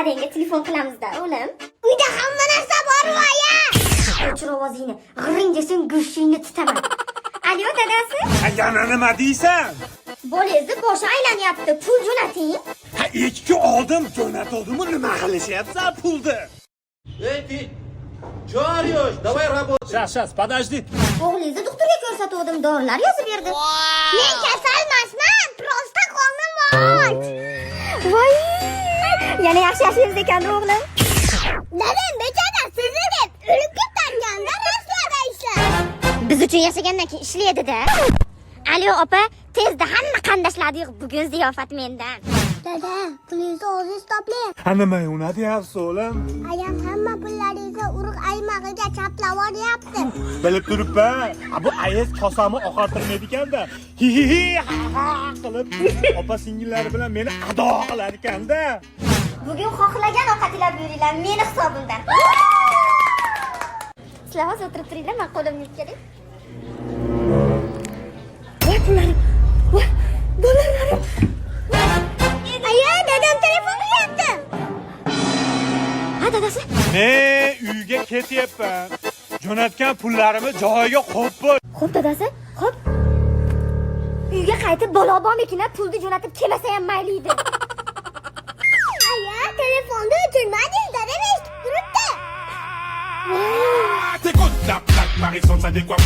dadangga telefon qilamizda, o'g'lim. Uyda hamma narsa bor-voya. O'chir ovozingni. G'iring desang go'shtingni tutaman. Alo, dadasi? Yana nima deysan? Bolangizni boshi aylanyapti. Pul jo'nating. Ha, 2 oldim, jo'natuvdim, nima qilishyapsan pulni? Эй, ты! Чё орёшь? Давай работай! Сейчас, подожди. O'g'lingizni doktorga ko'rsatuvdim, dorilar yozib berdi. Men kasalmasman, prosta qonim och. Voy! Yana yaxshi yashaysiz ekan, o'g'lim. Dadam bechora sizni deb o'lib ketganda rastlada ishlar. Biz uchun yashagandan keyin ishlaydi-da. Alo, opa, tezda hamma qandashlarni yig'ib, bugun ziyofat mendan. Dada, pulingizni o'zingiz toping. Ha, nima una deyapsiz, o'g'lim? Ayam hamma pullaringizni urug' aymog'iga chaplab olyapti. Bilib turibman. Bu ayaz kosamni oqartirmaydi ekanda. Hi ha qilib opa singillari bilan meni ado qilar ekanda. Bugun xohlagan ovqatinglar buyuringlar, meni hisobimdan. Sizlar hozir o'tirib turinglar, men qo'limni yuvib kelay. Voy pullarim. Voy, bolalarim. Aya, dadam telefon qilyapti. Ha, dadasi? Men uyga ketyapman. Jo'natgan pullarimni joyiga qo'yib qo'y. Xo'p, dadasi. Xo'p. Uyga qaytib bola bormikin, pulni jo'natib kelmasa ham mayli edi. Aya, telefonni o'chirmadingiz, dadam eshitib turibdi. T'écoutes la plaque, Marie sans adéquat.